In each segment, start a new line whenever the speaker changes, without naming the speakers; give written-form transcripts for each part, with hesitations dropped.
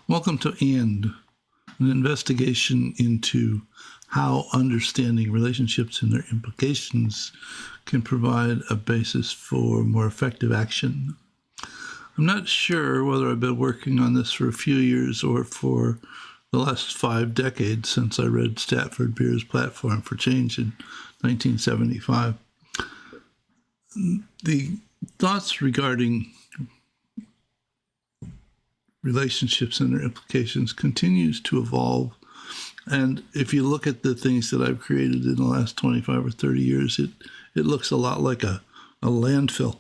Welcome to And, an investigation into how understanding relationships and their implications can provide a basis for more effective action. I'm not sure whether I've been working on this for a few years or for the last 5 decades since I read Stafford Beer's Platform for Change in 1975. The thoughts regarding relationships and their implications continues to evolve. And if you look at the things that I've created in the last 25 or 30 years, it looks a lot like a landfill.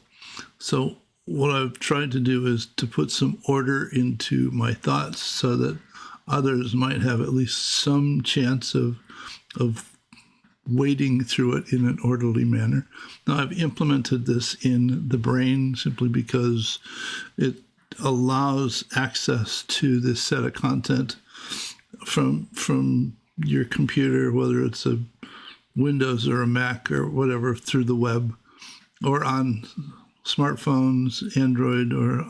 So what I've tried to do is to put some order into my thoughts so that others might have at least some chance of wading through it in an orderly manner. Now, I've implemented this in the brain simply because it allows access to this set of content from your computer, whether it's a Windows or a Mac or whatever, through the web or on smartphones, Android or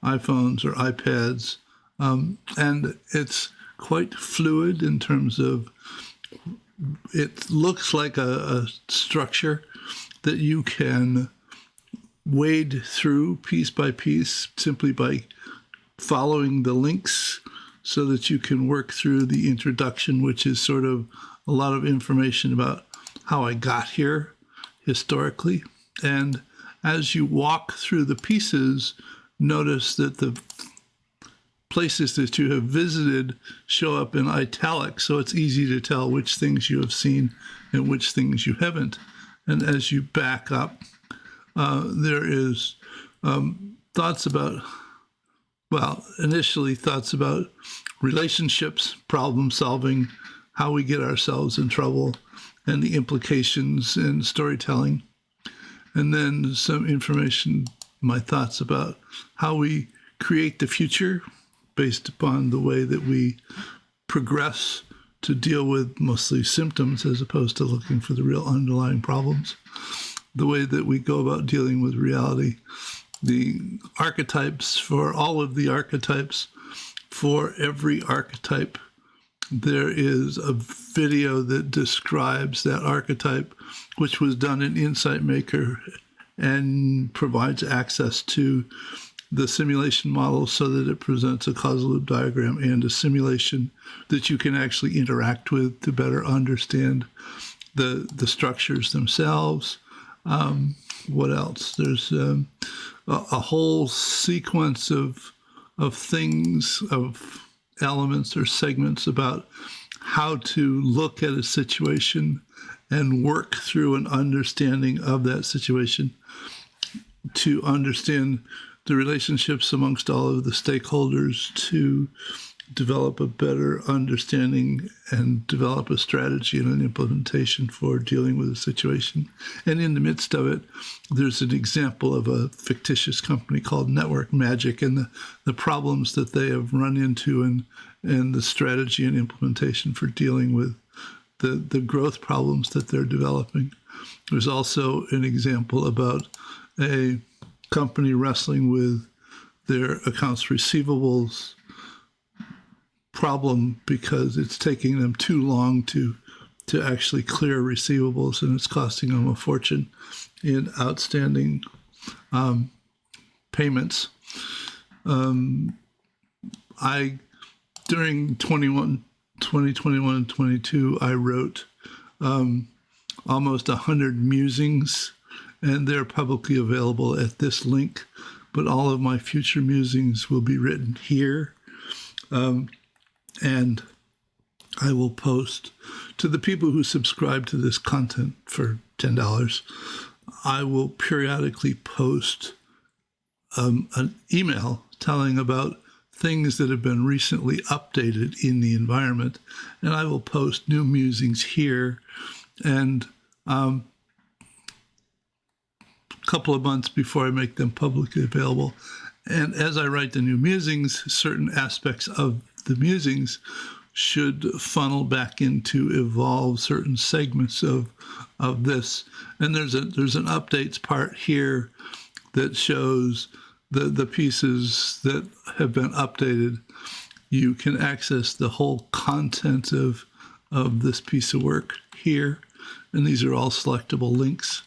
iPhones or iPads. And it's quite fluid in terms of it looks like a structure that you can wade through piece by piece simply by following the links so that you can work through the introduction, which is sort of a lot of information about how I got here historically. And as you walk through the pieces, notice that the places that you have visited show up in italics, so it's easy to tell which things you have seen and which things you haven't. And as you back up, there is thoughts about, initially thoughts about relationships, problem solving, how we get ourselves in trouble, and the implications in storytelling. And then some information, my thoughts about how we create the future based upon the way that we progress to deal with mostly symptoms as opposed to looking for the real underlying problems. The way that we go about dealing with reality, the archetypes for all of the archetypes. For every archetype, there is a video that describes that archetype, which was done in Insight Maker and provides access to the simulation model so that it presents a causal loop diagram and a simulation that you can actually interact with to better understand the structures themselves. What else? There's a whole sequence of things, of elements or segments about how to look at a situation and work through an understanding of that situation to understand the relationships amongst all of the stakeholders, to develop a better understanding and develop a strategy and an implementation for dealing with a situation. And in the midst of it, there's an example of a fictitious company called Network Magic and the problems that they have run into and the strategy and implementation for dealing with the growth problems that they're developing. There's also an example about a company wrestling with their accounts receivables problem because it's taking them too long to actually clear receivables, and it's costing them a fortune in outstanding payments. During 2021 and 22, I wrote almost 100 musings, and they're publicly available at this link, but all of my future musings will be written here. And I will post to the people who subscribe to this content for $10. I will periodically post an email telling about things that have been recently updated in the environment. And I will post new musings here. And a couple of months before I make them publicly available. And as I write the new musings, certain aspects of the musings should funnel back into evolve certain segments of this. And there's an updates part here that shows the pieces that have been updated you can access the whole content of this piece of work here. And these are all selectable links.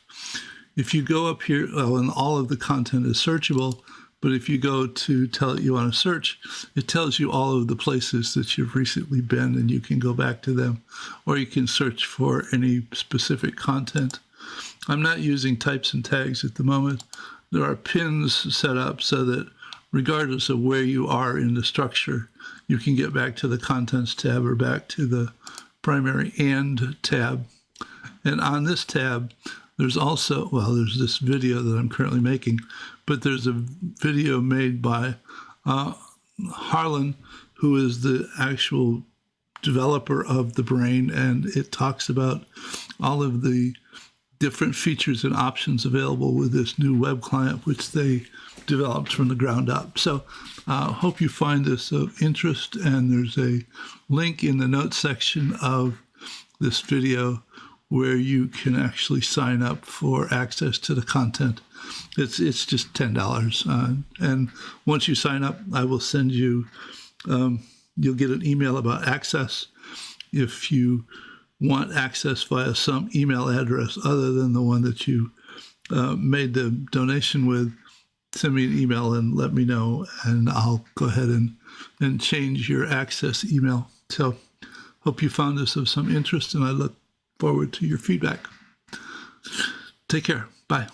If you go up here, and all of the content is searchable, but if you go to tell it you want to search, it tells you all of the places that you've recently been, and you can go back to them, or you can search for any specific content. I'm not using types and tags at the moment. There are pins set up so that regardless of where you are in the structure, you can get back to the Contents tab or back to the Primary and tab. And on this tab, there's also, well, there's this video that I'm currently making, but there's a video made by Harlan, who is the actual developer of the Brain, and it talks about all of the different features and options available with this new web client, which they developed from the ground up. So I hope you find this of interest, and there's a link in the notes section of this video where you can actually sign up for access to the content. It's just $10. And once you sign up, I will send you, you'll get an email about access. If you want access via some email address other than the one that you made the donation with, send me an email and let me know, and I'll go ahead and change your access email. So hope you found this of some interest, and I look forward to your feedback. Take care. Bye.